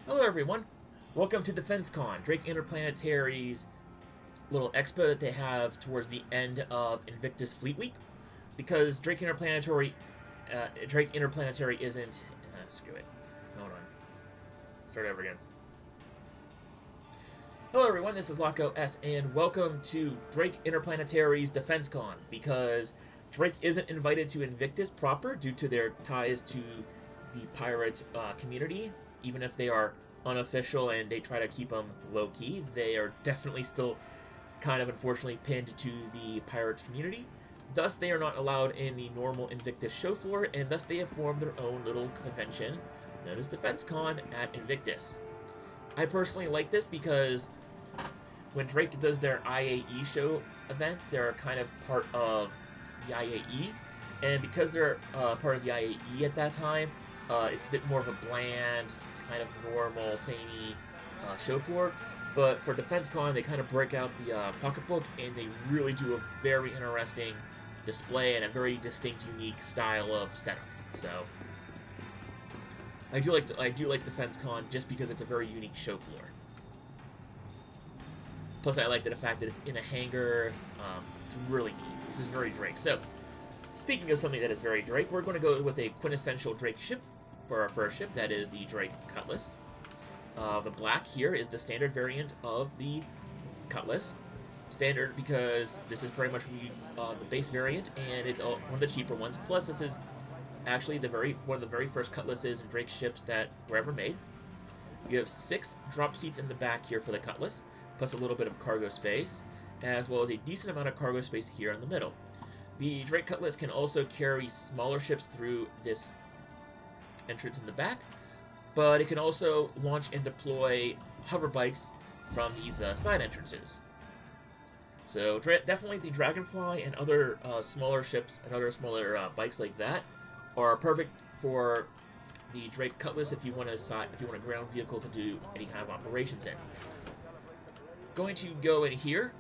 Hello everyone, welcome to Defensecon, Drake Interplanetary's little expo that they have towards the end of Invictus Fleet Week. Because Drake Interplanetary isn't... screw it. Hold on. Start over again. Hello everyone, this is Laco S, and welcome to Drake Interplanetary's Defensecon, because Drake isn't invited to Invictus proper due to their ties to the pirate community. Even if they are unofficial and they try to keep them low-key, they are definitely still kind of unfortunately pinned to the pirate community. Thus, they are not allowed in the normal Invictus show floor, and thus they have formed their own little convention known as Defensecon at Invictus. I personally like this because when Drake does their IAE show event, they're kind of part of the IAE, and because they're part of the IAE at that time, it's a bit more of a bland, kind of normal, samey show floor. But for Defensecon, they kind of break out the pocketbook, and they really do a very interesting display and a very distinct, unique style of setup. So I do like Defensecon just because it's a very unique show floor. Plus, I like the fact that it's in a hangar. It's really neat. This is very Drake. So, speaking of something that is very Drake, we're going to go with a quintessential Drake ship for our first ship. That is the Drake Cutlass. The black here is the standard variant of the Cutlass. Standard because this is pretty much the base variant, and it's one of the cheaper ones. Plus, this is actually one of the very first Cutlasses and Drake ships that were ever made. You have 6 drop seats in the back here for the Cutlass, plus a little bit of cargo space, as well as a decent amount of cargo space here in the middle. The Drake Cutlass can also carry smaller ships through this entrance in the back, but it can also launch and deploy hover bikes from these side entrances. So definitely the Dragonfly and other smaller ships and other smaller bikes like that are perfect for the Drake Cutlass if you want a ground vehicle to do any kind of operations in. Going to go in here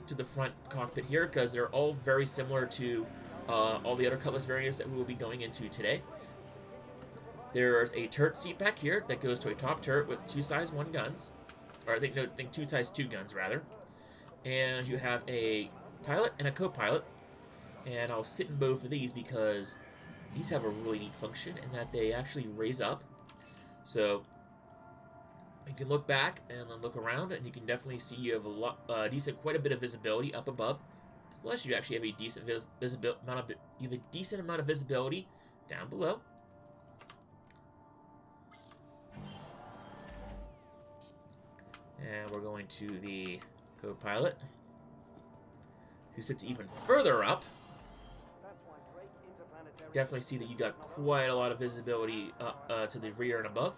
to the front cockpit here because they're all very similar to all the other Cutlass variants that we will be going into today. There's a turret seat back here that goes to a top turret with 2 size 1 guns, or I think 2 size 2 guns rather. And you have a pilot and a co-pilot, and I'll sit in both of these because these have a really neat function in that they actually raise up. So you can look back and then look around, and you can definitely see you have quite a bit of visibility up above. Plus, you actually have a decent amount of visibility down below. And we're going to the co-pilot, who sits even further up. Definitely see that you got quite a lot of visibility to the rear and above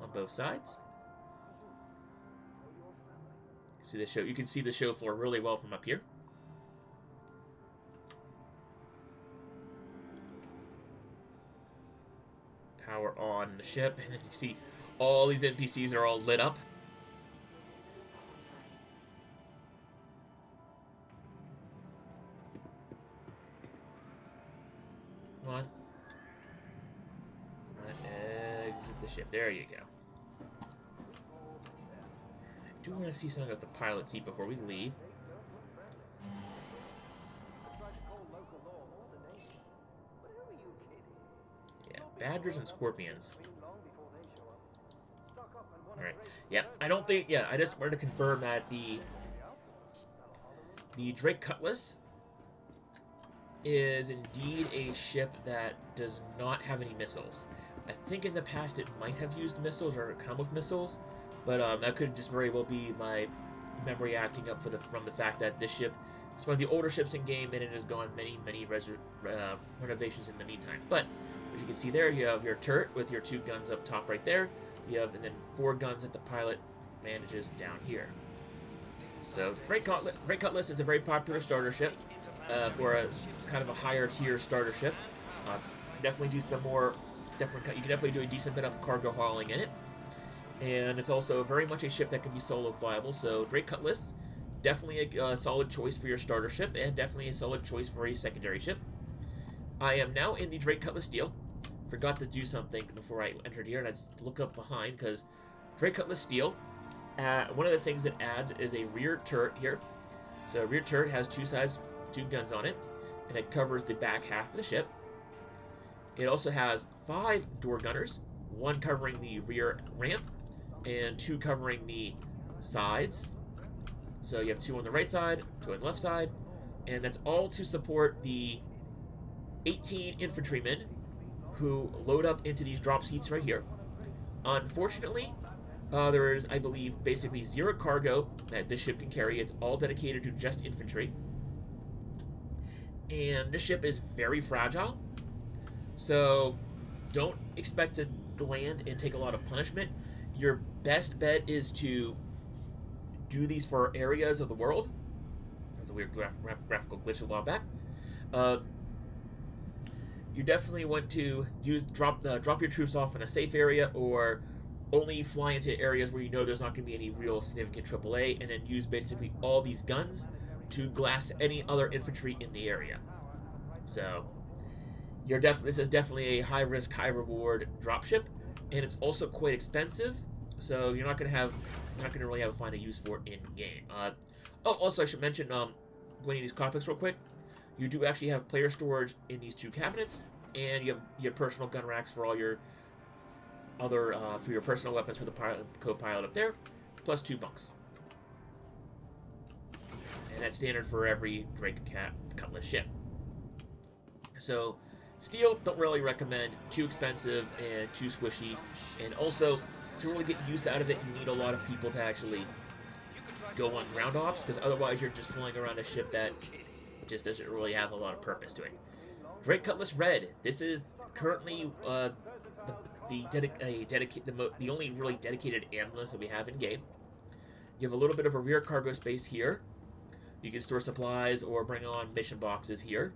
on both sides. You can see the show floor really well from up here. Power on the ship, and you can see all these NPCs are all lit up. Come on. Exit the ship. There you go. I do want to see something about the pilot seat before we leave. Yeah, badgers and scorpions. Alright. Yeah, I just wanted to confirm that the Drake Cutlass is indeed a ship that does not have any missiles. I think in the past it might have used missiles or come with missiles, but that could just very well be my memory acting up from the fact that this ship is one of the older ships in game, and it has gone many renovations in the meantime. But as you can see there, you have your turret with your 2 guns up top right there. You have, and then 4 guns that the pilot manages down here. So Drake Cutlass is a very popular starter ship for a kind of a higher tier starter ship. Definitely do some more. You can definitely do a decent bit of cargo hauling in it, and it's also very much a ship that can be solo flyable. So Drake Cutlass, definitely a solid choice for your starter ship, and definitely a solid choice for a secondary ship. I am now in the Drake Cutlass Steel. forgot to do something before I entered here, and I just look up behind, because Drake Cutlass Steel, one of the things it adds is a rear turret here. So rear turret has two guns on it, and it covers the back half of the ship. It also has 5 door gunners, 1 covering the rear ramp, and 2 covering the sides. So you have 2 on the right side, 2 on the left side, and that's all to support the 18 infantrymen who load up into these drop seats right here. Unfortunately, there is, I believe, basically 0 cargo that this ship can carry. It's all dedicated to just infantry. And this ship is very fragile, so don't expect to land and take a lot of punishment. Your best bet is to do these for areas of the world. There's a weird graphical glitch a while back. You definitely want to drop your troops off in a safe area, or only fly into areas where you know there's not going to be any real significant AAA, and then use basically all these guns to glass any other infantry in the area. So this is definitely a high risk, high reward dropship, and it's also quite expensive. So you're not going to really find a use for it in game. Also, I should mention, going into these cockpits real quick, you do actually have player storage in these 2 cabinets, and you have personal gun racks for all your other for your personal weapons for the co-pilot up there, plus 2 bunks. And that's standard for every Drake Cutlass ship. So, steel, don't really recommend. Too expensive and too squishy. And also, to really get use out of it, you need a lot of people to actually go on ground ops, because otherwise you're just flying around a ship that just doesn't really have a lot of purpose to it. Drake Cutlass Red. This is currently the only really dedicated ambulance that we have in game. You have a little bit of a rear cargo space here. You can store supplies or bring on mission boxes here.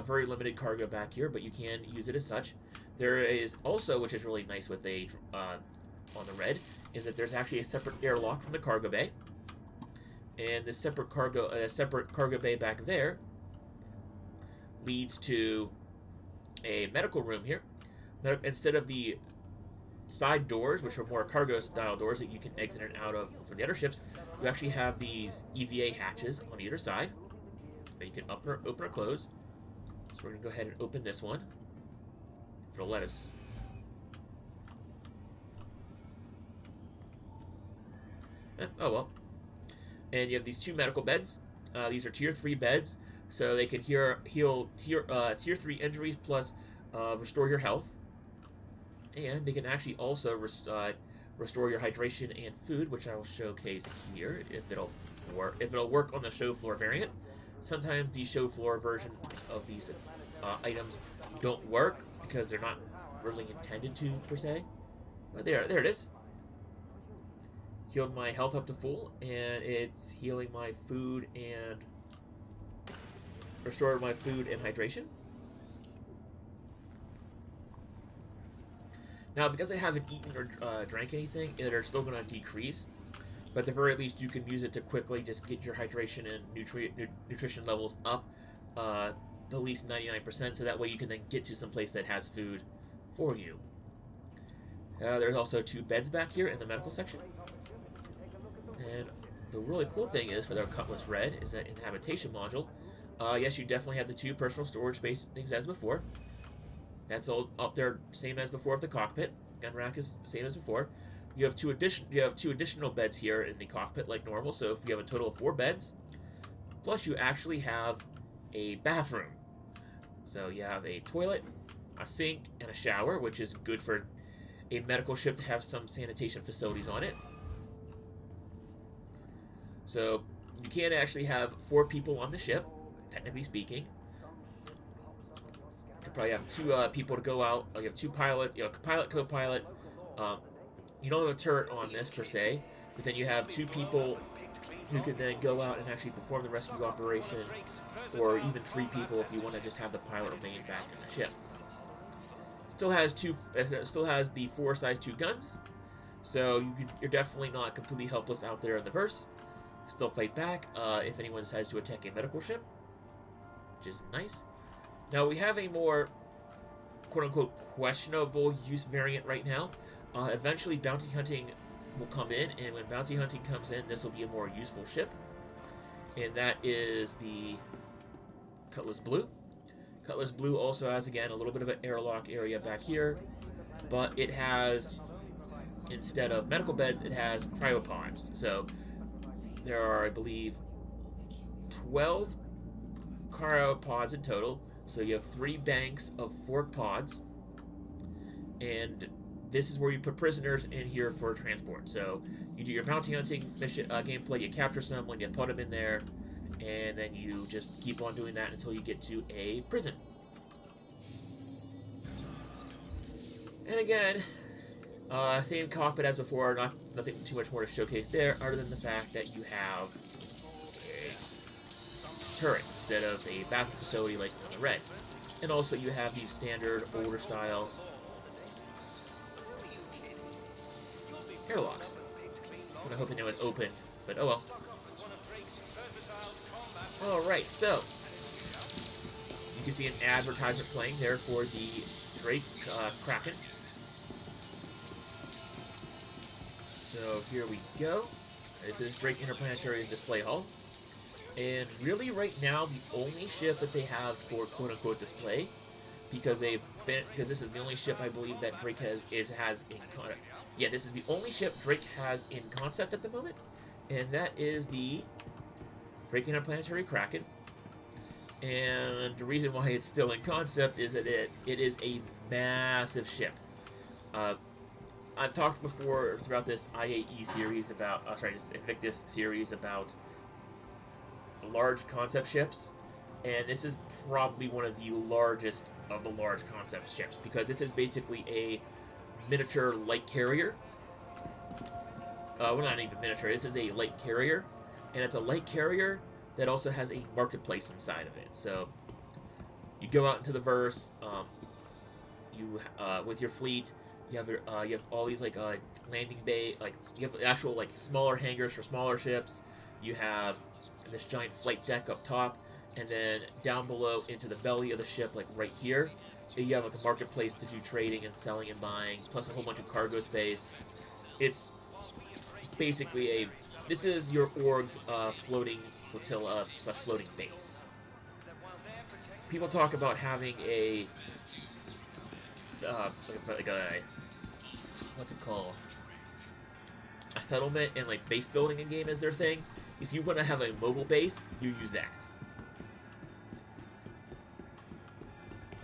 Very limited cargo back here, but you can use it as such. There is also, which is really nice with on the Red, is that there's actually a separate airlock from the cargo bay, and this separate cargo bay back there leads to a medical room here. Instead of the side doors, which are more cargo style doors that you can exit and out of for the other ships, you actually have these EVA hatches on either side that you can open or close. So we're going to go ahead and open this one. If it'll let us. Oh well. And you have these 2 medical beds. These are tier 3 beds, so they can heal tier 3 injuries plus restore your health. And they can actually also restore your hydration and food, which I will showcase here if it'll work. If it'll work on the show floor variant. Sometimes the show floor versions of these items don't work because they're not really intended to, per se. But there it is. Healed my health up to full, and it's healing my food and restored my food and hydration. Now, because I haven't eaten or drank anything, they're still going to decrease. But at the very least, you can use it to quickly just get your hydration and nutrition levels up to at least 99%, so that way you can then get to some place that has food for you. There's also 2 beds back here in the medical section. And the really cool thing is, for their Cutlass Red, is that in the habitation module, yes, you definitely have the 2 personal storage space things as before. That's all up there, same as before of the cockpit. Gun rack is same as before. You have two additional beds here in the cockpit like normal, so if you have a total of 4 beds, plus you actually have a bathroom. So you have a toilet, a sink, and a shower, which is good for a medical ship to have some sanitation facilities on it. So you can actually have 4 people on the ship, technically speaking. You could probably have 2 people to go out. You have 2 pilot, pilot, co-pilot. You don't have a turret on this per se, but then you have 2 people who can then go out and actually perform the rescue operation, or even 3 people if you want to just have the pilot remain back in the ship. Still has the 4 size 2 guns, so you're definitely not completely helpless out there in the verse. Still fight back if anyone decides to attack a medical ship, which is nice. Now we have a more quote-unquote questionable use variant right now. Eventually, bounty hunting will come in, and when bounty hunting comes in, this will be a more useful ship. And that is the Cutlass Blue. Cutlass Blue also has, again, a little bit of an airlock area back here, but it has, instead of medical beds, it has cryopods. So there are, I believe, 12 cryopods in total. So you have 3 banks of 4 pods, and this is where you put prisoners in here for transport. So you do your bounty hunting mission gameplay, you capture someone, you put them in there, and then you just keep on doing that until you get to a prison. And again, same cockpit as before, nothing too much more to showcase there, other than the fact that you have a turret instead of a bathroom facility like on the Red. And also you have these standard, older style airlocks. I was kind of hoping they would open, but oh well. Alright, so you can see an advertisement playing there for the Drake Kraken. So here we go. This is Drake Interplanetary's display hall. And really right now the only ship that they have for quote-unquote display, because this is the only ship I believe that Drake has in concept. Yeah, this is the only ship Drake has in concept at the moment, and that is the Drake Interplanetary Kraken. And the reason why it's still in concept is that it is a massive ship. I've talked before throughout this IAE series about, this Invictus series about large concept ships, and this is probably one of the largest of the large concept ships, because this is basically a miniature light carrier. Well, not even miniature, this is a light carrier, and it's a light carrier that also has a marketplace inside of it. So you go out into the verse, with your fleet, you have all these landing bay, you have actual smaller hangars for smaller ships. You have this giant flight deck up top, and then down below into the belly of the ship, right here, you have a marketplace to do trading and selling and buying, plus a whole bunch of cargo space. It's basically this is your org's floating flotilla / floating base. People talk about having a what's it called? A settlement and base building in game as their thing. If you want to have a mobile base, you use that.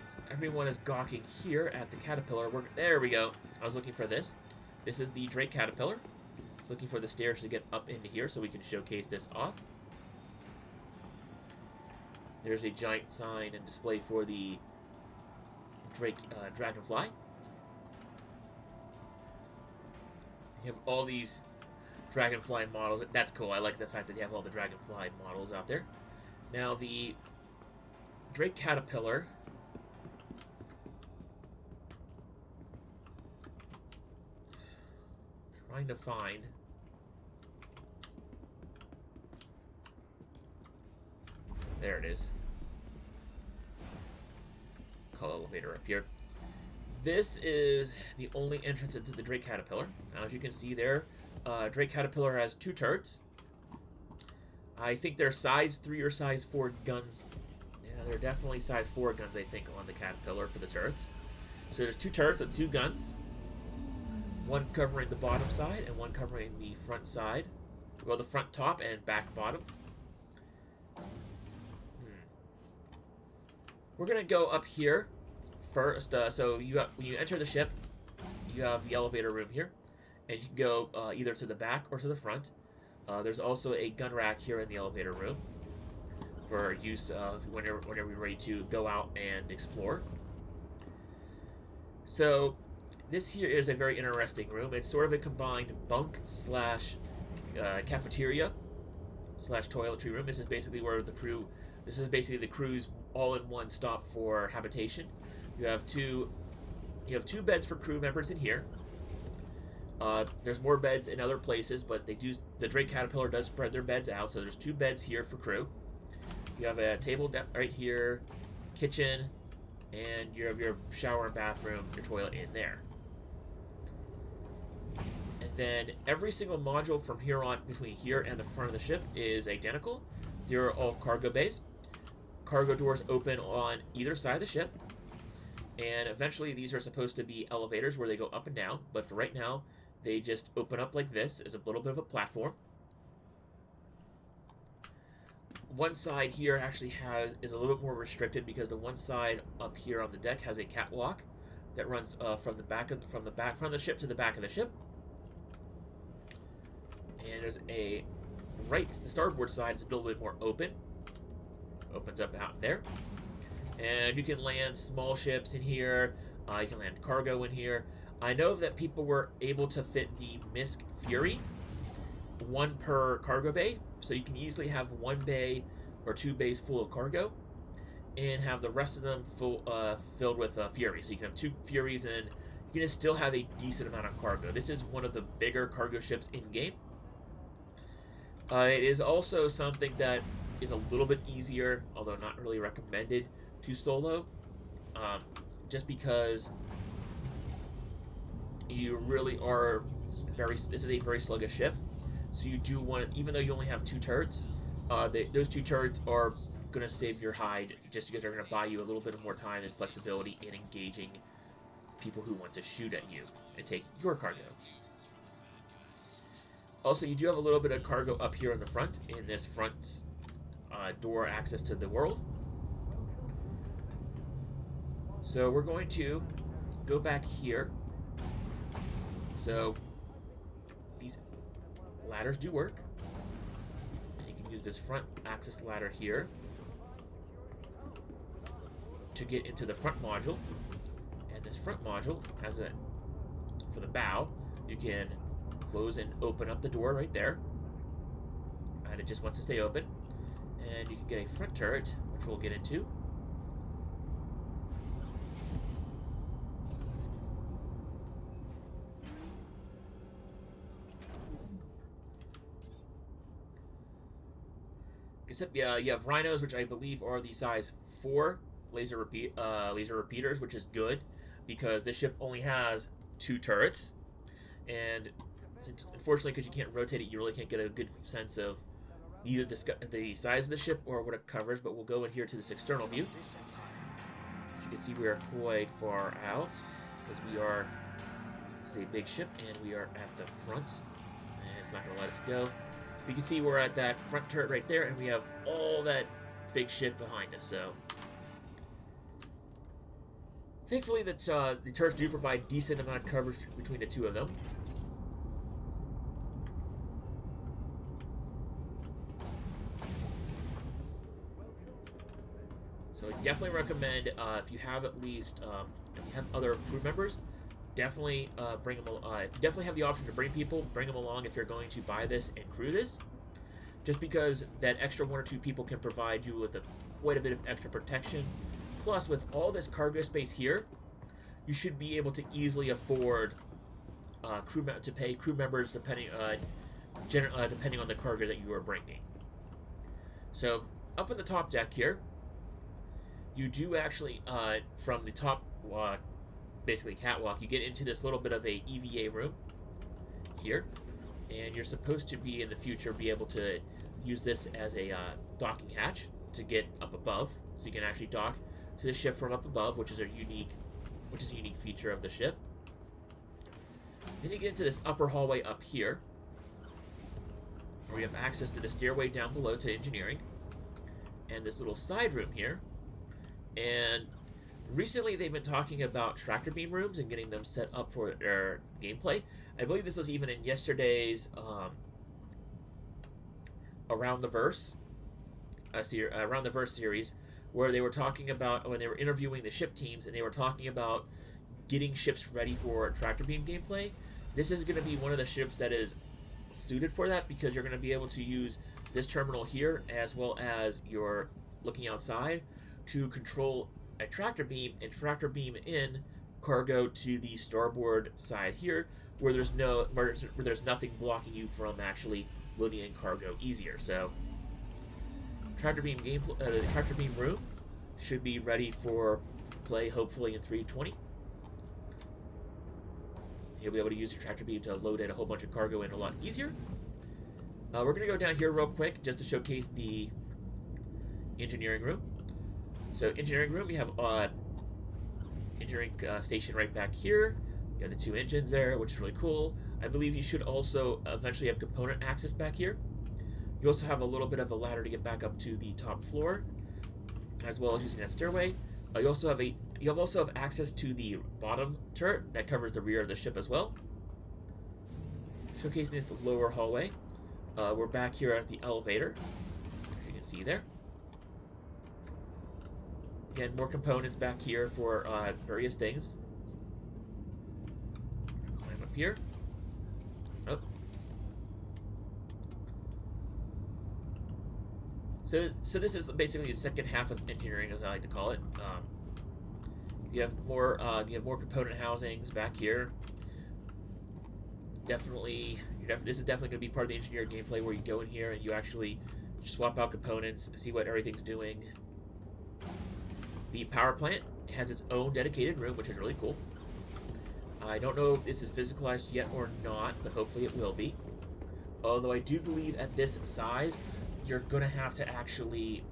So everyone is gawking here at the Caterpillar. There we go. I was looking for this. This is the Drake Caterpillar. I was looking for the stairs to get up into here so we can showcase this off. There's a giant sign and display for the Drake Dragonfly. You have all these Dragonfly models. That's cool. I like the fact that you have all the Dragonfly models out there. Now the Drake Caterpillar trying to find there it is. Call elevator up here. This is the only entrance into the Drake Caterpillar. Now, as you can see there, Drake Caterpillar has 2 turrets. I think they're size 3 or size 4 guns. Yeah, they're definitely size 4 guns, I think, on the Caterpillar for the turrets. So there's 2 turrets with 2 guns. One covering the bottom side and one covering the front side. Well, the front top and back bottom. We're going to go up here first. So when you enter the ship, you have the elevator room here. And you can go either to the back or to the front. There's also a gun rack here in the elevator room for use whenever you're ready to go out and explore. So this here is a very interesting room. It's sort of a combined bunk / cafeteria / toiletry room. This is basically where the crew. This is basically the crew's all-in-one stop for habitation. You have two beds for crew members in here. There's more beds in other places, but the Drake Caterpillar does spread their beds out, so there's 2 beds here for crew. You have a table right here, kitchen, and you have your shower and bathroom, your toilet in there. And then every single module from here on, between here and the front of the ship, is identical. They're all cargo bays. Cargo doors open on either side of the ship, and eventually these are supposed to be elevators where they go up and down, but for right now, they just open up like this as a little bit of a platform. One side here actually is a little bit more restricted because the one side up here on the deck has a catwalk that runs from the back of the ship to the back of the ship. And there's the starboard side is a little bit more open. Opens up out there. And you can land small ships in here. You can land cargo in here. I know that people were able to fit the Misk Fury, one per cargo bay, so you can easily have one bay or two bays full of cargo, and have the rest of them filled with Fury. So you can have two Furies, and you can still have a decent amount of cargo. This is one of the bigger cargo ships in game. It is also something that is a little bit easier, although not really recommended, to solo, just because you really are this is a very sluggish ship, so you do want, even though you only have two turrets, those two turrets are going to save your hide, just because they're going to buy you a little bit more time and flexibility in engaging people who want to shoot at you and take your cargo. Also, you do have a little bit of cargo up here in the front, in this front door access to the world. So we're going to go back here. So these ladders do work. And you can use this front access ladder here to get into the front module. And this front module has for the bow, you can close and open up the door right there. And it just wants to stay open. And you can get a front turret, which we'll get into. Except, yeah, you have rhinos, which I believe are the size 4 laser repeaters, which is good because this ship only has 2 turrets, and unfortunately, because you can't rotate it, you really can't get a good sense of either the size of the ship or what it covers. But we'll go in here to this external view. As you can see, we are quite far out because this is a big ship, and we are at the front, and it's not going to let us go. You can see we're at that front turret right there, and we have all that big ship behind us. So, thankfully, that the turrets do provide decent amount of coverage between the two of them. So, I definitely recommend if you have at least if you have other crew members, definitely bring them. If you definitely have the option to bring people, bring them along if you're going to buy this and crew this. Just because that extra 1 or 2 people can provide you with quite a bit of extra protection. Plus, with all this cargo space here, you should be able to easily afford to pay crew members depending on the cargo that you are bringing. So, up in the top deck here, you do actually from the top. Basically catwalk, you get into this little bit of a EVA room here, and you're supposed to be in the future be able to use this as a docking hatch to get up above, so you can actually dock to the ship from up above, which is a unique feature of the ship. Then you get into this upper hallway up here, where you have access to the stairway down below to engineering, and this little side room here, and recently, they've been talking about tractor beam rooms and getting them set up for their gameplay. I believe this was even in yesterday's Around the Verse series, where they were talking about when they were interviewing the ship teams, and they were talking about getting ships ready for tractor beam gameplay. This is going to be one of the ships that is suited for that, because you're going to be able to use this terminal here as well as your looking outside to control a tractor beam and tractor beam in cargo to the starboard side here, where there's nothing blocking you from actually loading in cargo easier. So, tractor beam room should be ready for play hopefully in 320. You'll be able to use your tractor beam to load in a whole bunch of cargo in a lot easier. We're going to go down here real quick just to showcase the engineering room. So engineering room, we have engineering station right back here. You have the 2 engines there, which is really cool. I believe you should also eventually have component access back here. You also have a little bit of a ladder to get back up to the top floor, as well as using that stairway. You also have access to the bottom turret that covers the rear of the ship as well. Showcasing this lower hallway. We're back here at the elevator, as you can see there. Again, more components back here for various things. Climb up here. Oh. So this is basically the second half of engineering, as I like to call it. You have more component housings back here. This is definitely going to be part of the engineer gameplay, where you go in here and you actually swap out components, see what everything's doing. The power plant has its own dedicated room, which is really cool. I don't know if this is physicalized yet or not, but hopefully it will be. Although I do believe at this size, you're going to have to actually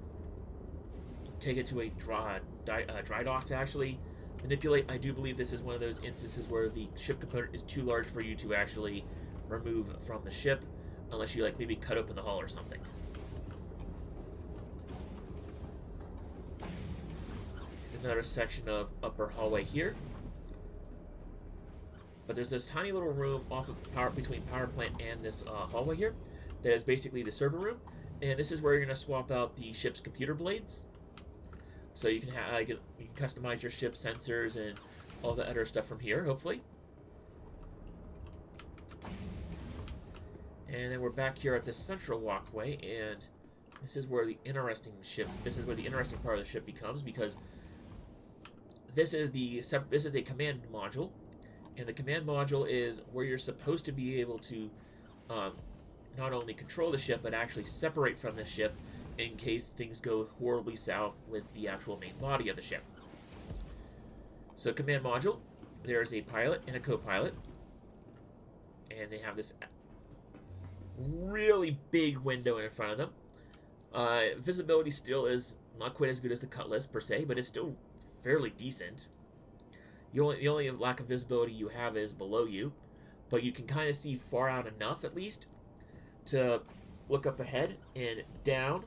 take it to a dry dock to actually manipulate. I do believe this is one of those instances where the ship component is too large for you to actually remove from the ship, unless you maybe cut open the hull or something. Another section of upper hallway here. But there's this tiny little room off of between power plant and this hallway here that is basically the server room, and this is where you're going to swap out the ship's computer blades. So you can customize your ship sensors and all the other stuff from here, hopefully. And then we're back here at this central walkway, and this is where the interesting part of the ship becomes, because this is a command module, and the command module is where you're supposed to be able to not only control the ship, but actually separate from the ship in case things go horribly south with the actual main body of the ship. So command module, there's a pilot and a co-pilot, and they have this really big window in front of them. Visibility still is not quite as good as the Cutlass per se, but it's still fairly decent. The only lack of visibility you have is below you, but you can kind of see far out enough, at least, to look up ahead and down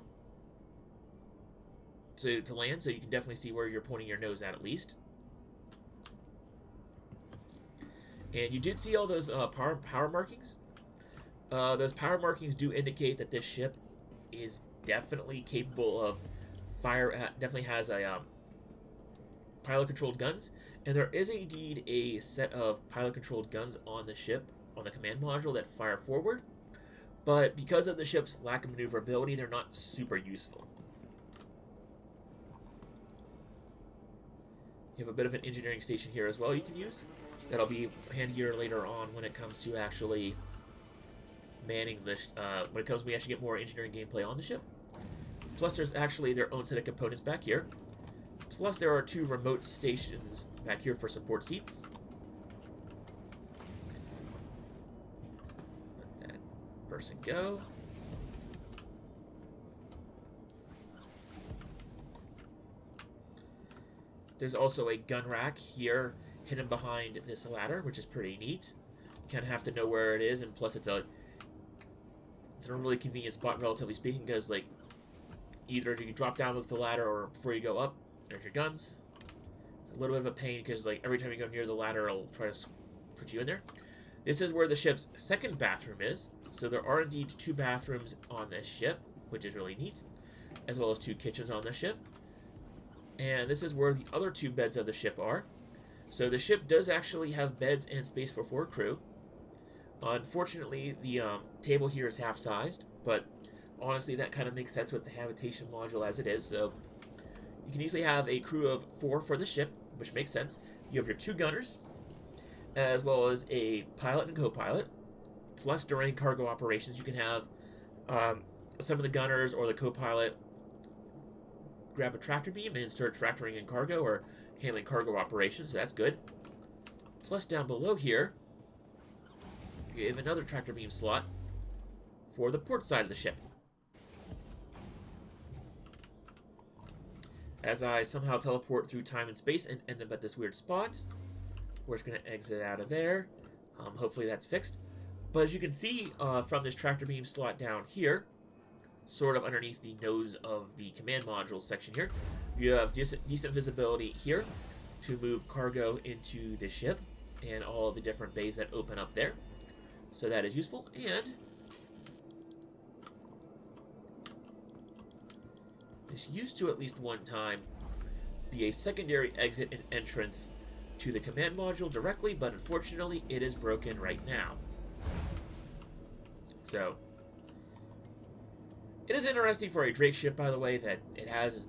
to land, so you can definitely see where you're pointing your nose at least. And you did see all those power markings. Those power markings do indicate that this ship is definitely capable of definitely has a pilot-controlled guns, and there is indeed a set of pilot-controlled guns on the ship, on the command module, that fire forward, but because of the ship's lack of maneuverability, they're not super useful. You have a bit of an engineering station here as well you can use. That'll be handier later on when it comes to actually manning the we actually get more engineering gameplay on the ship. Plus, there's actually their own set of components back here. Plus, there are 2 remote stations back here for support seats. Let that person go. There's also a gun rack here hidden behind this ladder, which is pretty neat. You kind of have to know where it is, and plus it's a really convenient spot, relatively speaking, because either you drop down with the ladder or before you go up, there's your guns. It's a little bit of a pain because every time you go near the ladder, it'll try to put you in there. This is where the ship's second bathroom is. So there are indeed 2 bathrooms on this ship, which is really neat, as well as 2 kitchens on the ship. And this is where the other 2 beds of the ship are. So the ship does actually have beds and space for 4 crew. Unfortunately, the table here is half-sized, but honestly, that kind of makes sense with the habitation module as it is. So you can easily have a crew of 4 for the ship, which makes sense. You have your 2 gunners, as well as a pilot and co-pilot. Plus, during cargo operations, you can have some of the gunners or the co-pilot grab a tractor beam and start tractoring in cargo, or handling cargo operations, so that's good. Plus down below here, you have another tractor beam slot for the port side of the ship. As I somehow teleport through time and space and end up at this weird spot, we're just going to exit out of there. Hopefully that's fixed. But as you can see from this tractor beam slot down here, sort of underneath the nose of the command module section here, you have decent visibility here to move cargo into the ship and all of the different bays that open up there. So that is useful. And this used to, at least one time, be a secondary exit and entrance to the command module directly, but unfortunately it is broken right now. So it is interesting for a Drake ship, by the way, that it has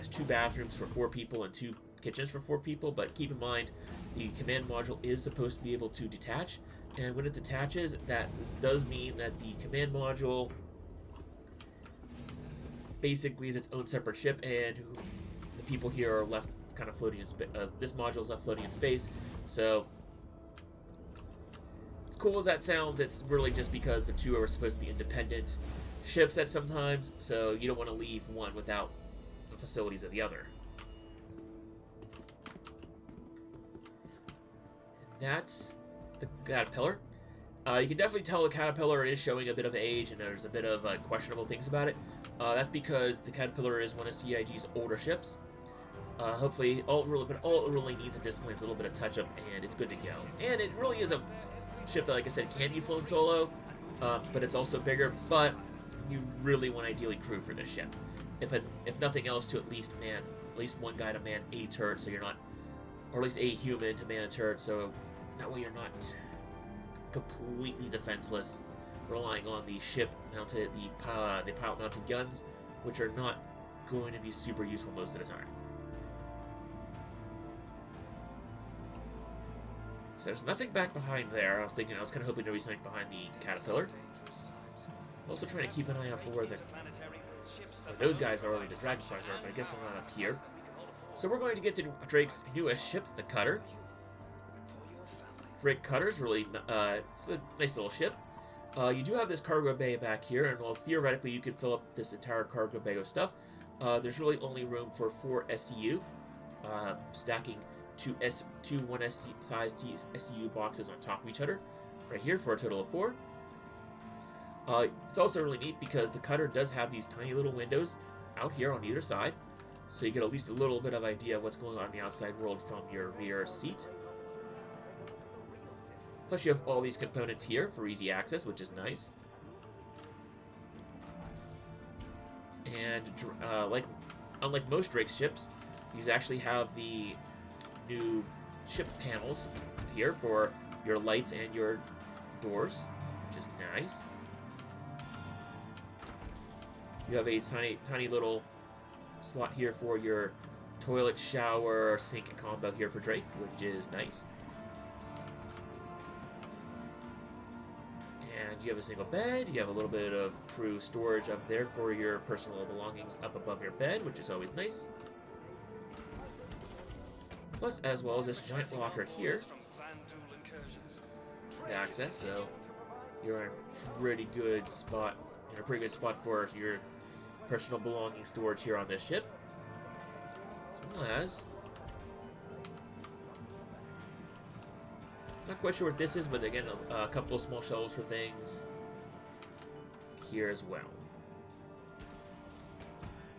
two bathrooms for 4 people and 2 kitchens for 4 people, but keep in mind the command module is supposed to be able to detach, and when it detaches, that does mean that the command module basically is its own separate ship, and the people here are left kind of floating in space. This module is left floating in space, so as cool as that sounds, it's really just because the two are supposed to be independent ships at sometimes, so you don't want to leave one without the facilities of the other. And that's the Caterpillar. You can definitely tell the Caterpillar is showing a bit of age, and there's a bit of questionable things about it. That's because the Caterpillar is one of CIG's older ships. Hopefully, all it really needs at this point is a little bit of touch-up, and it's good to go. And it really is a ship that, like I said, can be flown solo, but it's also bigger, but you really want ideally crew for this ship. If nothing else, to at least one guy to man a turret, so you're not, or at least a human to man a turret, so that way you're not completely defenseless, relying on the ship-mounted, the pilot-mounted guns, which are not going to be super useful most of the time. So there's nothing back behind there. I was kind of hoping there would be something behind the Caterpillar. I'm also trying to keep an eye out for where those guys are, like the Dragonflies are, but I guess they're not up here. So we're going to get to Drake's newest ship, the Cutter. Drake Cutter's really, it's a nice little ship. You do have this cargo bay back here, and while theoretically you could fill up this entire cargo bay with stuff, there's really only room for 4 SCU, stacking two 1S sized SCU boxes on top of each other, right here, for a total of 4. It's also really neat because the Cutter does have these tiny little windows out here on either side, so you get at least a little bit of idea of what's going on in the outside world from your rear seat. Plus you have all these components here for easy access, which is nice. And unlike most Drake ships, these actually have the new ship panels here for your lights and your doors, which is nice. You have a tiny little slot here for your toilet, shower, sink combo here for Drake, which is nice. And you have a single bed. You have a little bit of crew storage up there for your personal belongings up above your bed, which is always nice. Plus, as well as this giant locker here, access, so you're in a pretty good spot. You're in a pretty good spot for your personal belongings storage here on this ship. As well as, not quite sure what this is, but again, a couple of small shelves for things here as well.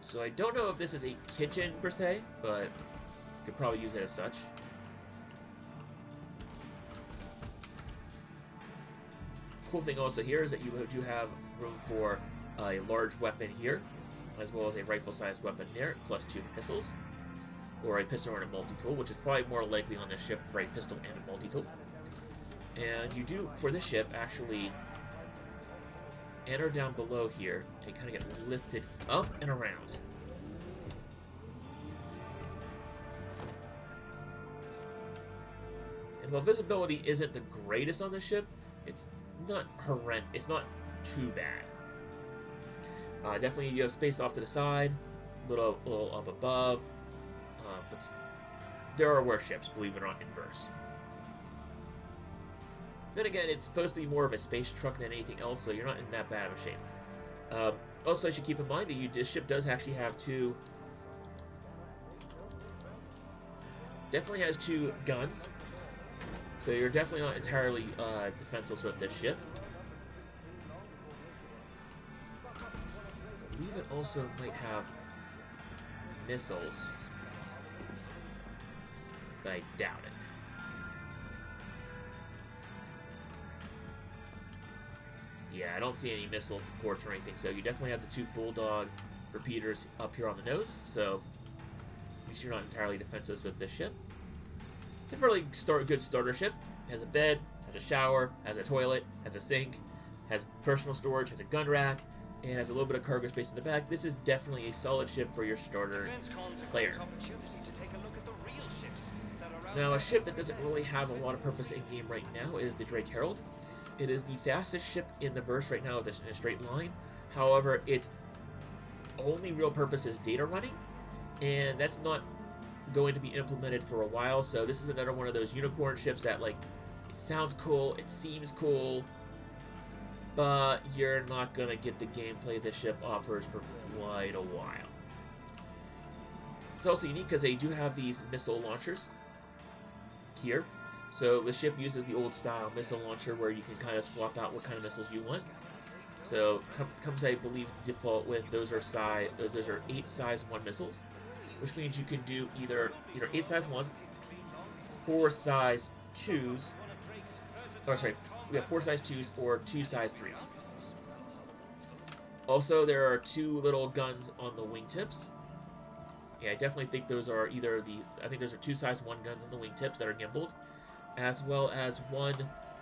So I don't know if this is a kitchen per se, but could probably use it as such. Cool thing also here is that you do have room for a large weapon here, as well as a rifle-sized weapon there, plus 2 pistols, or a pistol and a multi-tool, which is probably more likely on this ship for a pistol and a multi-tool. And you do, for this ship, actually enter down below here and kind of get lifted up and around. And while visibility isn't the greatest on this ship, it's not horrendous. It's not too bad. Definitely, you have space off to the side, a little up above. but there are worse ships, believe it or not, in verse. Then again, it's supposed to be more of a space truck than anything else, so you're not in that bad of a shape. Also, I should keep in mind that this ship does actually have two... Definitely has two guns, so you're definitely not entirely defenseless with this ship. I believe it also might have missiles, but I doubt it. Yeah, I don't see any missile ports or anything, so you definitely have the two Bulldog repeaters up here on the nose, so at least you're not entirely defenseless with this ship. It's a fairly good starter ship. It has a bed, has a shower, has a toilet, has a sink, has personal storage, has a gun rack, and has a little bit of cargo space in the back. This is definitely a solid ship for your starter player. Now, a ship that doesn't really have a lot of purpose in-game right now is the Drake Herald. It is the fastest ship in the verse right now in a straight line. However, its only real purpose is data running, and that's not going to be implemented for a while. So this is another one of those unicorn ships that, like, it sounds cool, it seems cool, but you're not going to get the gameplay this ship offers for quite a while. It's also unique because they do have these missile launchers here. So the ship uses the old style missile launcher where you can kind of swap out what kind of missiles you want. So comes, I believe, default with those are 8 size 1 missiles, which means you can do either 8 size 1s, 4 size 2s, or sorry, we have 4 size 2s or 2 size 3s. Also, there are 2 little guns on the wingtips. Yeah, I definitely think those are I think those are 2 size 1 guns on the wingtips that are gimbaled, as well as 1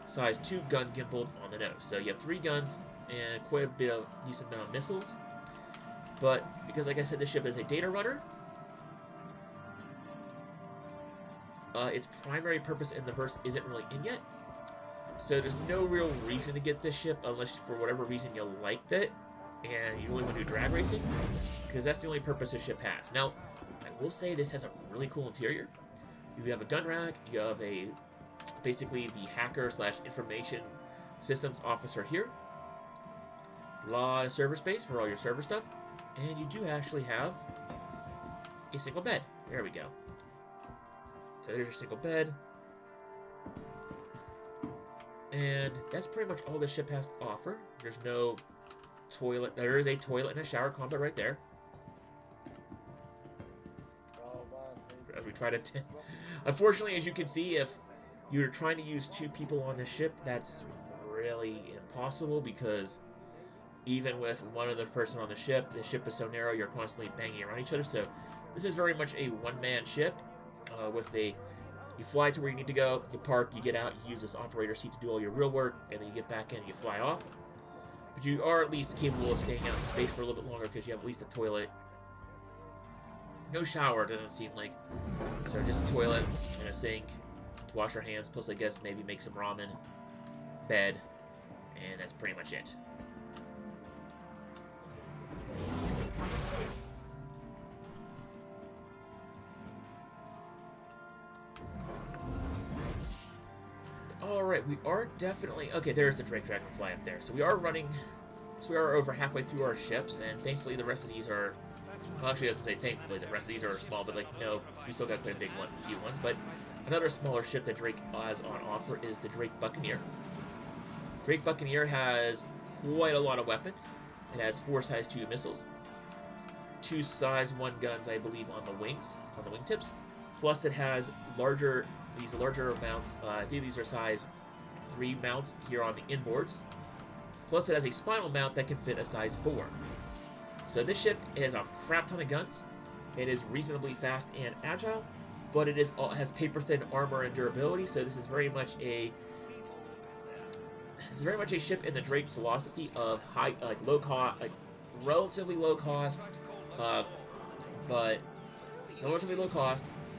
size 2 gun gimbaled on the nose. So you have 3 guns and quite a bit of decent amount of missiles. But because, like I said, this ship is a data runner, its primary purpose in the verse isn't really in yet. So there's no real reason to get this ship unless for whatever reason you liked it and you really want to do drag racing, because that's the only purpose this ship has. Now, I will say this has a really cool interior. You have a gun rack, you have basically the hacker / information systems officer here. A lot of server space for all your server stuff, and you do actually have a single bed. There we go. So there's your single bed. And that's pretty much all the ship has to offer. There's no toilet. There is a toilet and a shower combo right there. As we try to... Unfortunately, as you can see, if you're trying to use 2 people on the ship, that's really impossible, because even with one other person on the ship is so narrow, you're constantly banging around each other. So this is very much a one-man ship you fly to where you need to go, you park, you get out, you use this operator seat to do all your real work, and then you get back in and you fly off. But you are at least capable of staying out in space for a little bit longer because you have at least a toilet. No shower, doesn't seem like. So just a toilet and a sink to wash your hands, plus I guess maybe make some ramen, bed, and that's pretty much it. Alright, we are definitely... Okay, there's the Drake Dragonfly up there. So we are over halfway through our ships, and thankfully the rest of these are... Well, actually, I was going to say thankfully the rest of these are small, but, like, no, we still got quite a few ones. But another smaller ship that Drake has on offer is the Drake Buccaneer. Drake Buccaneer has quite a lot of weapons. It has 4 size 2 missiles, 2 size 1 guns, I believe, on the wingtips. Plus, it has these larger mounts. I think these are size 3 mounts here on the inboards. Plus, it has a spinal mount that can fit a size 4. So this ship has a crap ton of guns. It is reasonably fast and agile, but it has paper-thin armor and durability. So this is very much a ship in the Drake philosophy of low cost, relatively low cost,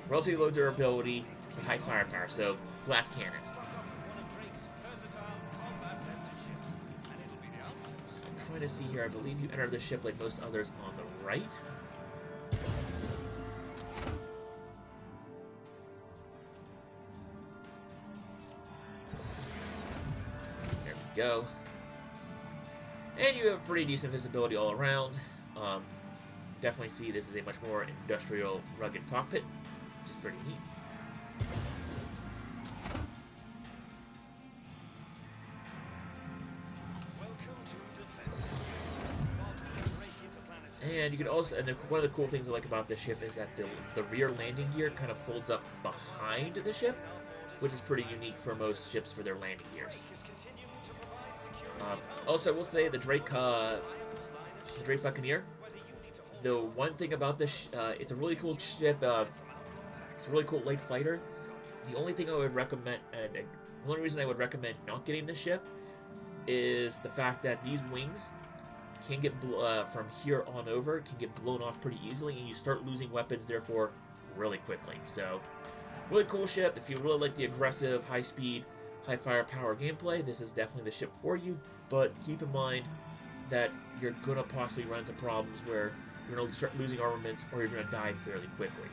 relatively low durability, but high firepower. So glass cannon. I'm trying to see here. I believe you enter the ship like most others on the right. go. And you have pretty decent visibility all around. Definitely see this is a much more industrial, rugged cockpit, which is pretty neat. And you can also, and one of the cool things I like about this ship is that the rear landing gear kind of folds up behind the ship, which is pretty unique for most ships for their landing gears. Also, I will say the Drake Buccaneer. The one thing about this, it's a really cool ship. It's a really cool light fighter. The only thing I would recommend, the only reason I would recommend not getting this ship, is the fact that these wings can get from here on over can get blown off pretty easily, and you start losing weapons therefore really quickly. So, really cool ship. If you really like the aggressive, high-speed, high firepower gameplay, this is definitely the ship for you. But keep in mind that you're gonna possibly run into problems where you're gonna start losing armaments, or you're gonna die fairly quickly.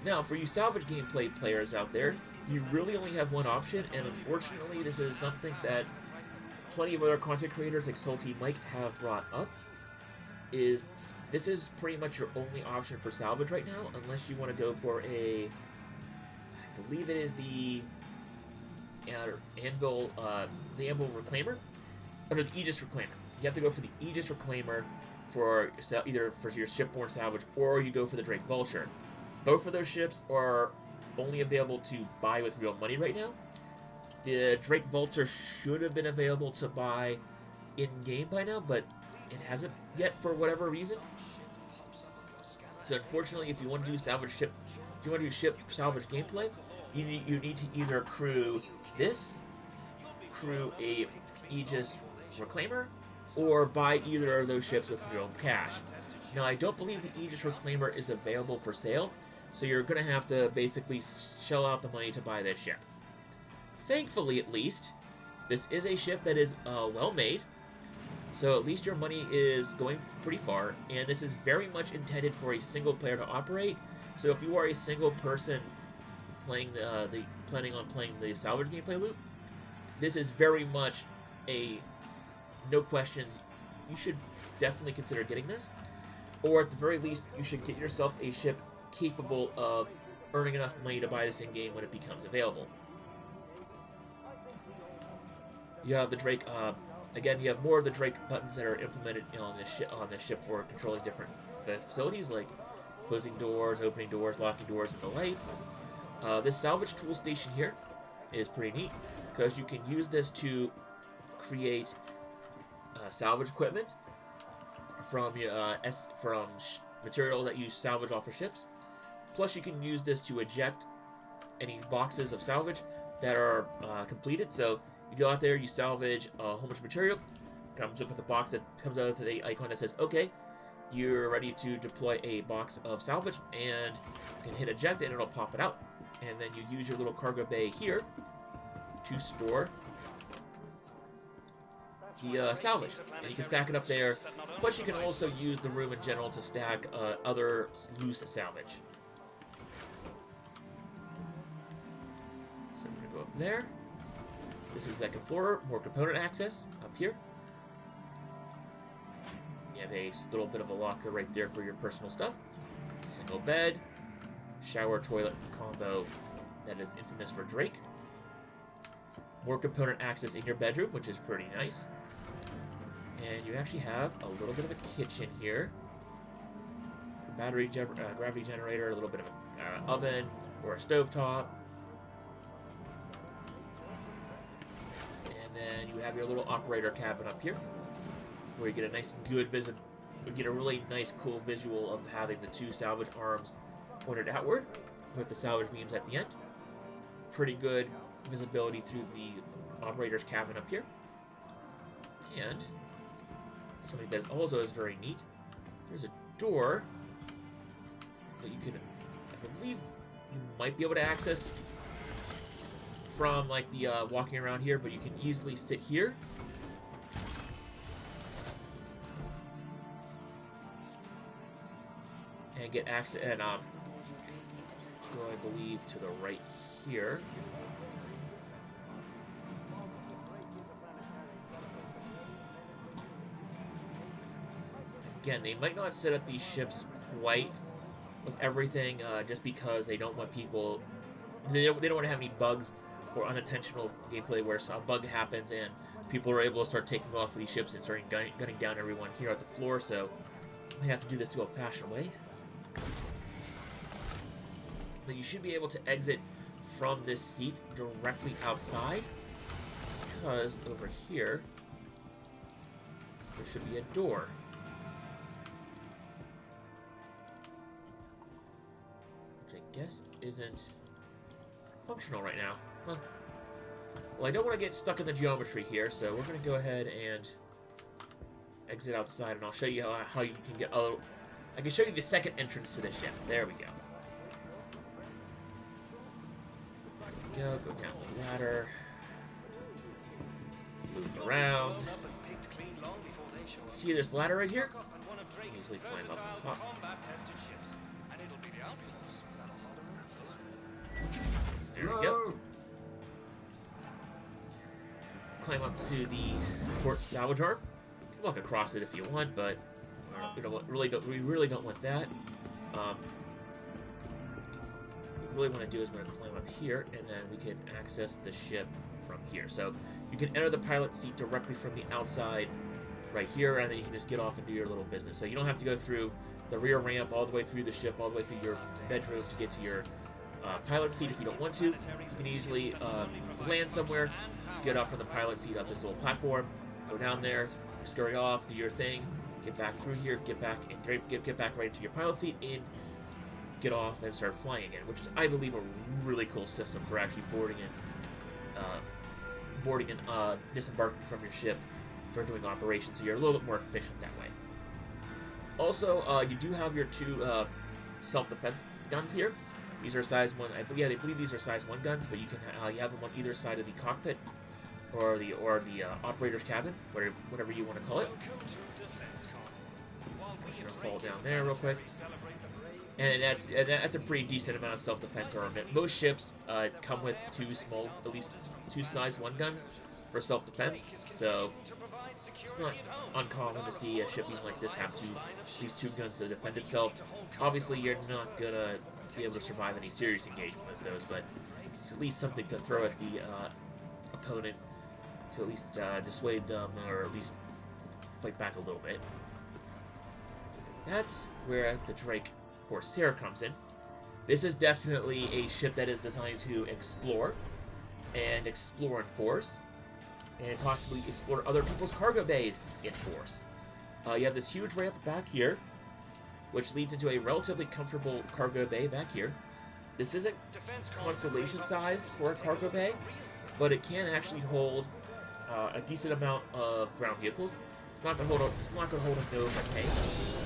Now, for you salvage gameplay players out there, you really only have one option, and unfortunately, this is something that plenty of other content creators like Salty Mike have brought up, is this is pretty much your only option for salvage right now, unless you want to go for a, I believe it is the Anvil Reclaimer, or the Aegis Reclaimer. You have to go for the Aegis Reclaimer for either for your shipborne salvage, or you go for the Drake Vulture. Both of those ships are only available to buy with real money right now. The Drake Vulture should have been available to buy in-game by now, but it hasn't yet for whatever reason. So unfortunately, if you want to do ship salvage gameplay, you need to either crew a Aegis Reclaimer, or buy either of those ships with real cash. Now, I don't believe the Aegis Reclaimer is available for sale, so you're going to have to basically shell out the money to buy this ship. Thankfully, at least, this is a ship that is well made, so at least your money is going pretty far, and this is very much intended for a single player to operate. So if you are a single person planning on playing the salvage gameplay loop, this is very much a no questions. You should definitely consider getting this, or at the very least, you should get yourself a ship capable of earning enough money to buy this in game when it becomes available. You have the Drake. Again, you have more of the Drake buttons that are implemented on this ship for controlling different facilities, like closing doors, opening doors, locking doors, and the lights. This salvage tool station here is pretty neat, because you can use this to create salvage equipment from material that you salvage off of ships. Plus, you can use this to eject any boxes of salvage that are completed. So you go out there, you salvage a whole bunch of material, comes up with a box that comes out with the icon that says, okay, you're ready to deploy a box of salvage, and you can hit eject and it'll pop it out. And then you use your little cargo bay here to store the salvage, and you can stack it up there. Plus, you can also use the room in general to stack other loose salvage. So we're going to go up there. This is second floor, more component access up here. You have a little bit of a locker right there for your personal stuff. Single bed, shower, toilet combo that is infamous for Drake. More component access in your bedroom, which is pretty nice. And you actually have a little bit of a kitchen here. Battery gravity generator, a little bit of an oven or a stovetop. And then you have your little operator cabin up here, where you get a nice, good you get a really nice, cool visual of having the two salvage arms pointed outward with the salvage beams at the end. Pretty good visibility through the operator's cabin up here. And something that also is very neat, there's a door that you can, I believe you might be able to access from like the walking around here, but you can easily sit here and get access, and go, I believe, to the right here. Again, they might not set up these ships quite with everything, just because they don't want people... They don't want to have any bugs or unintentional gameplay where some bug happens and people are able to start taking off these ships and starting gunning down everyone here at the floor, so we have to do this the old-fashioned way. But you should be able to exit from this seat directly outside, because over here there should be a door. Which I guess isn't functional right now. Huh. Well, I don't want to get stuck in the geometry here, so we're going to go ahead and exit outside, and I'll show you how you can get... Oh, I can show you the second entrance to the ship. There we go. Go down the ladder. Move around. See this ladder right here? Easily climb up on top. There we go. Climb up to the port salvage arm. You can walk across it if you want, but we really don't want that. What we really want to do is we're going to climb up here, and then we can access the ship from here. So you can enter the pilot seat directly from the outside right here, and then you can just get off and do your little business. So you don't have to go through the rear ramp all the way through the ship, all the way through your bedroom to get to your pilot seat if you don't want to. You can easily land somewhere, get off from the pilot seat up this little platform, go down there, scurry off, do your thing, get back through here, get back right into your pilot seat, and get off and start flying again, which is, I believe, a really cool system for actually boarding and disembarking from your ship for doing operations, so you're a little bit more efficient that way. Also, you do have your two self-defense guns here. These are size 1. I believe these are size 1 guns, but you can you have them on either side of the cockpit or the operator's cabin, whatever you want to call it. I'm just gonna fall down there real quick. And that's a pretty decent amount of self-defense armament. Most ships come with at least two size 1 guns for self-defense, so it's not uncommon to see a ship even like this have these 2 guns to defend itself. Obviously, you're not gonna be able to survive any serious engagement with those, but it's at least something to throw at the opponent to at least dissuade them, or at least fight back a little bit. That's where the Drake Corsair comes in. This is definitely a ship that is designed to explore in force, and possibly explore other people's cargo bays in force. You have this huge ramp back here, which leads into a relatively comfortable cargo bay back here. This isn't constellation-sized for a cargo bay, but it can actually hold a decent amount of ground vehicles. It's not going to hold a Nova tank,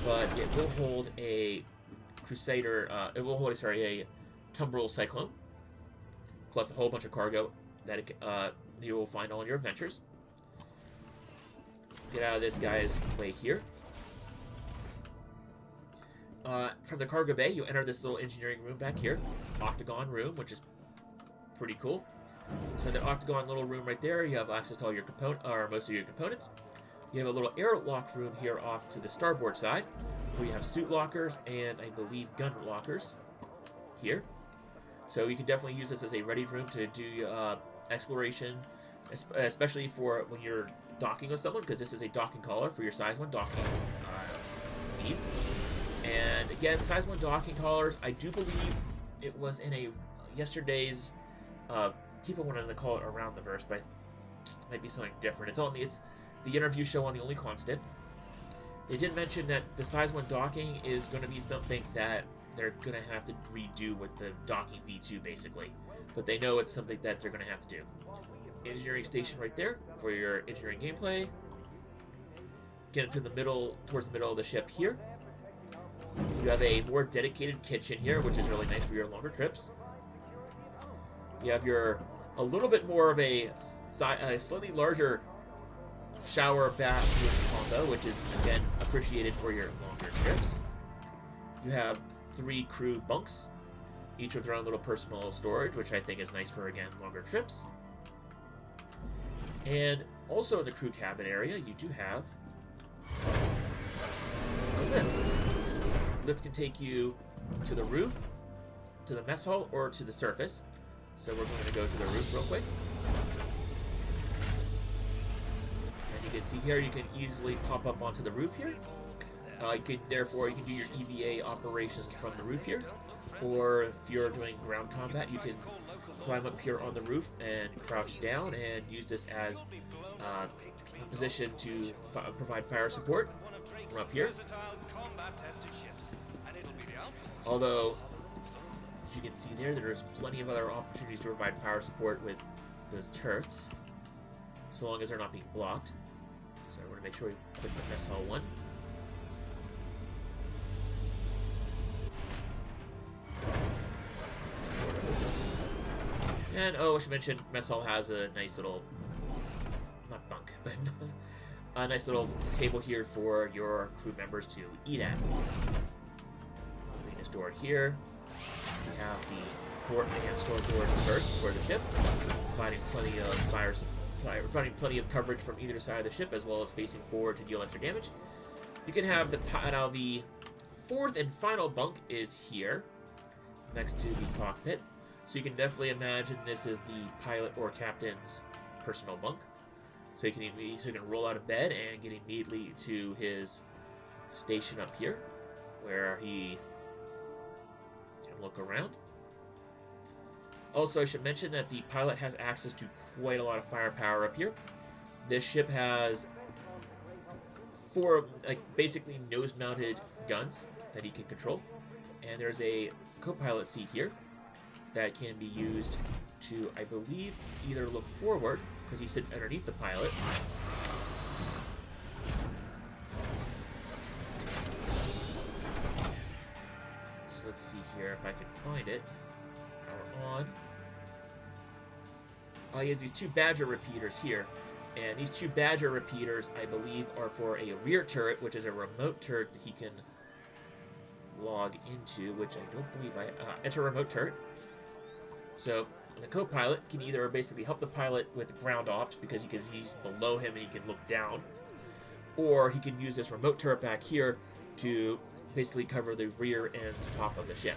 but it will hold a Crusader. It will hold a Tumbril Cyclone, plus a whole bunch of cargo that you will find on your adventures. Get out of this guy's way here. From the cargo bay, you enter this little engineering room back here, octagon room, which is pretty cool. So in the octagon little room right there, you have access to all your most of your components. You have a little airlock room here off to the starboard side, where you have suit lockers and I believe gun lockers here. So you can definitely use this as a ready room to do exploration, especially for when you're docking with someone, because this is a docking collar for your size 1 docking needs. And again, size 1 docking collars, I do believe it was in yesterday's, people wanted to call it Around the Verse, but it might be something different. It's the interview show on The Only Constant. They did mention that the size 1 docking is going to be something that they're going to have to redo with the docking V2, basically. But they know it's something that they're going to have to do. Engineering station right there for your engineering gameplay. Get into towards the middle of the ship here. You have a more dedicated kitchen here, which is really nice for your longer trips. You have a little bit more of a slightly larger shower bath combo, which is again appreciated for your longer trips. You have 3 crew bunks, each with their own little personal storage, which I think is nice for, again, longer trips. And also in the crew cabin area, you do have lift. Lift can take you to the roof, to the mess hall, or to the surface. So we're going to go to the roof real quick. And you can see here, you can easily pop up onto the roof here. Therefore, you can do your EVA operations from the roof here. Or if you're doing ground combat, you can climb up here on the roof and crouch down and use this as a position to provide fire support from up here. Although, as you can see there's plenty of other opportunities to provide fire support with those turrets, so long as they're not being blocked. So we're going to make sure we click the mess hall one. And, oh, I should mention, mess hall has a nice little, not bunk, but a nice little table here for your crew members to eat at. Everything is stored here. We have the port and store door turrets for the ship, providing plenty of fire supply, providing plenty of coverage from either side of the ship, as well as facing forward to deal extra damage. You can have now the fourth and final bunk is here, next to the cockpit. So you can definitely imagine this is the pilot or captain's personal bunk. So he can roll out of bed and get immediately to his station up here, where he can look around. Also, I should mention that the pilot has access to quite a lot of firepower up here. This ship has 4, basically nose-mounted guns that he can control, and there's a co-pilot seat here that can be used to, I believe, either look forward, because he sits underneath the pilot, so let's see here if I can find it. Power on. He has these 2 Badger repeaters here, and these 2 Badger repeaters, I believe, are for a rear turret, which is a remote turret that he can log into, which I don't believe enter remote turret. So the co-pilot can either basically help the pilot with ground ops because he's below him and he can look down, or he can use this remote turret back here to basically cover the rear and top of the ship.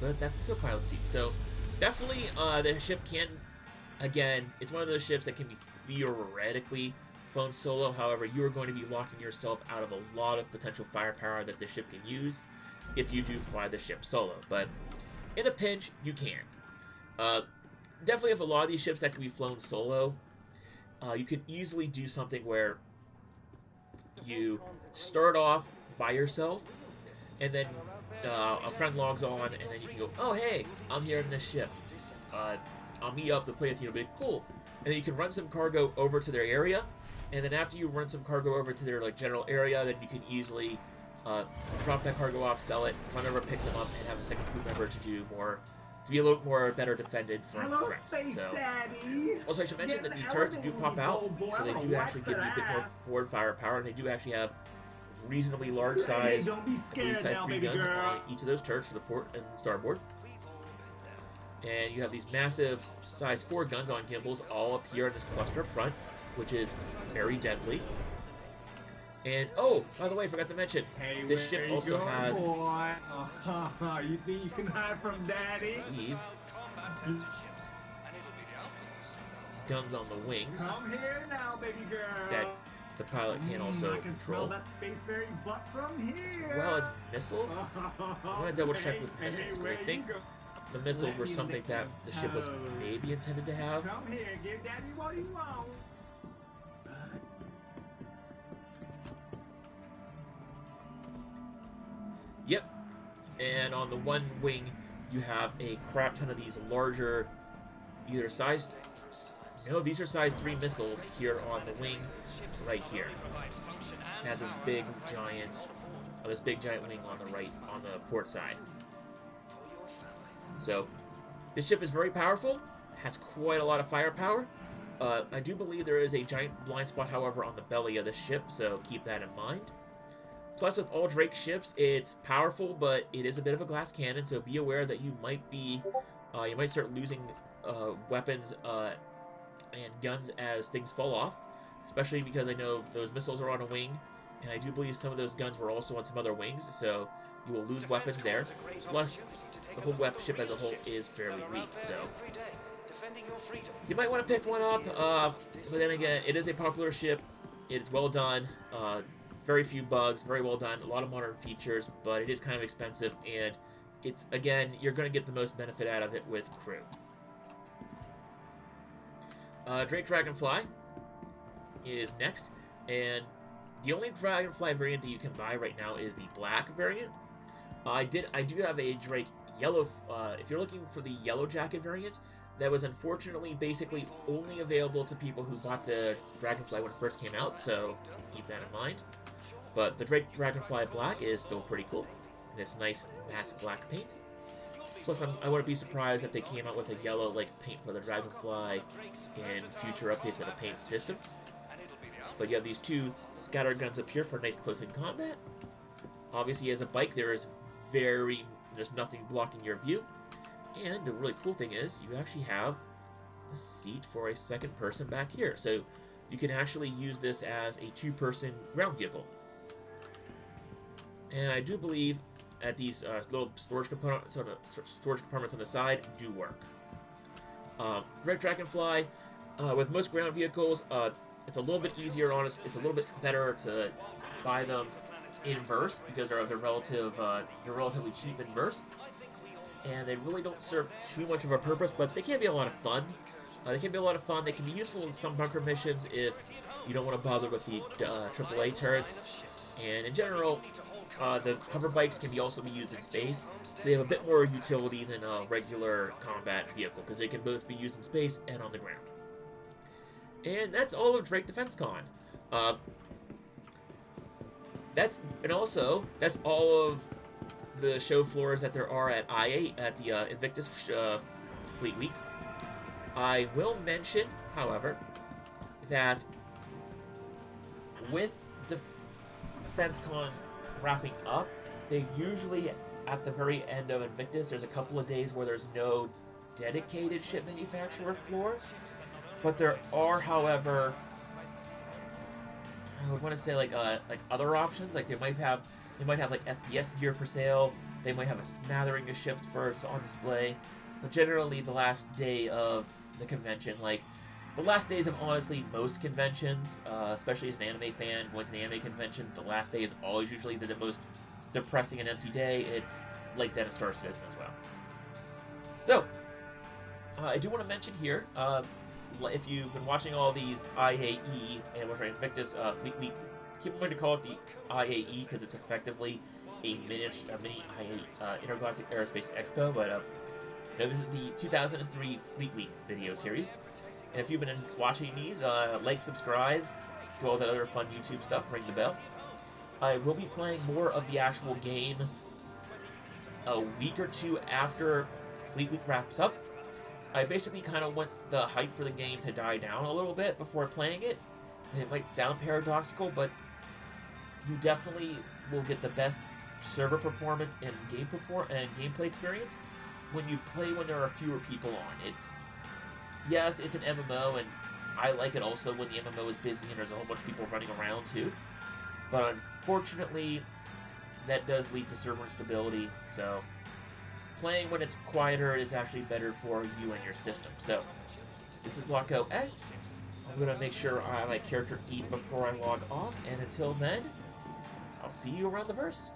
But that's the co-pilot seat. So definitely the ship can, again, it's one of those ships that can be theoretically flown solo. However, you are going to be locking yourself out of a lot of potential firepower that the ship can use if you do fly the ship solo. But in a pinch, you can. Definitely with a lot of these ships that can be flown solo, you can easily do something where you start off by yourself, and then a friend logs on, and then you can go, oh, hey, I'm here in this ship. I'll meet up to play with you. It'll be cool. And then you can run some cargo over to their area, and then after you run some cargo over to their general area, then you can easily drop that cargo off, sell it, run over, pick them up, and have a second crew member to be a little more better defended from threats. So, also I should mention that these turrets do pop out, so they do actually give you a bit more forward firepower, and they do actually have reasonably large sized, size 3 guns on each of those turrets for the port and starboard. And you have these massive size 4 guns on gimbals all up here in this cluster up front, which is very deadly. And, oh, by the way, I forgot to mention, this ship also has... You think you can hide from Daddy? Guns on the wings. Come here now, baby girl. That the pilot can also control. That space fairy butt from here. As well as missiles. I'm going to double check with missiles, because I think the missiles were something that the ship was maybe intended to have. Come here, give Daddy what he wants. Yep. And on the one wing, you have a crap ton of these larger, either size... No, these are size 3 missiles here on the wing, right here. It has this big giant wing on the right, on the port side. So, this ship is very powerful, has quite a lot of firepower. I do believe there is a giant blind spot, however, on the belly of the ship, so keep that in mind. Plus, with all Drake ships, it's powerful, but it is a bit of a glass cannon, so be aware that you might be You might start losing weapons and guns as things fall off, especially because I know those missiles are on a wing, and I do believe some of those guns were also on some other wings, so you will lose weapons there. Plus, the whole ship as a whole is fairly weak, so you might want to pick one up, but then again, it is a popular ship. It's well done, very few bugs, very well done, a lot of modern features, but it is kind of expensive, and it's, again, you're going to get the most benefit out of it with crew. Drake Dragonfly is next, and the only Dragonfly variant that you can buy right now is the black variant. I do have a Drake yellow, if you're looking for the yellow jacket variant, that was unfortunately basically only available to people who bought the Dragonfly when it first came out, so keep that in mind. But the Drake Dragonfly Black is still pretty cool. This nice matte black paint. Plus, I wouldn't be surprised if they came out with a yellow like paint for the Dragonfly in future updates with a paint system. But you have these two scatter guns up here for nice close-in combat. Obviously, as a bike, there's nothing blocking your view. And the really cool thing is, you actually have a seat for a second person back here. So you can actually use this as a two-person ground vehicle. And I do believe that these little storage compartments on the side do work. Red Dragonfly, with most ground vehicles, it's a little bit easier, it's a little bit better to buy them in verse because they're relatively cheap in verse. And they really don't serve too much of a purpose, but they can be a lot of fun. They can be useful in some bunker missions if you don't want to bother with the AAA turrets. And in general, the hover bikes can also be used in space, so they have a bit more utility than a regular combat vehicle, because they can both be used in space and on the ground. And that's all of Drake Defensecon. That's all of the show floors that there are at I8 at the Invictus Fleet Week. I will mention, however, that with Defensecon wrapping up, they usually, at the very end of Invictus, there's a couple of days where there's no dedicated ship manufacturer floor, but there are, however, I would want to say like other options. Like they might have like FPS gear for sale. They might have a smattering of ships on display. But generally, the last day of the convention, like the last days of honestly most conventions, especially as an anime fan, going to the anime conventions, the last day is always usually the most depressing and empty day. It's like that in Star Citizen as well. So, I do want to mention here, if you've been watching all these IAE and Invictus Fleet Week, keep in mind to call it the IAE because it's effectively a mini IAE, Intergalactic Aerospace Expo. But this is the 2003 Fleet Week video series. And if you've been watching these, like, subscribe, do all that other fun YouTube stuff, ring the bell. I will be playing more of the actual game a week or two after Fleet Week wraps up. I basically kind of want the hype for the game to die down a little bit before playing it. It might sound paradoxical, but you definitely will get the best server performance and gameplay experience when you play when there are fewer people on. Yes, it's an MMO, and I like it also when the MMO is busy and there's a whole bunch of people running around too. But unfortunately, that does lead to server instability, so playing when it's quieter is actually better for you and your system. So, this is Loco S. I'm going to make sure my character eats before I log off, and until then, I'll see you around the verse.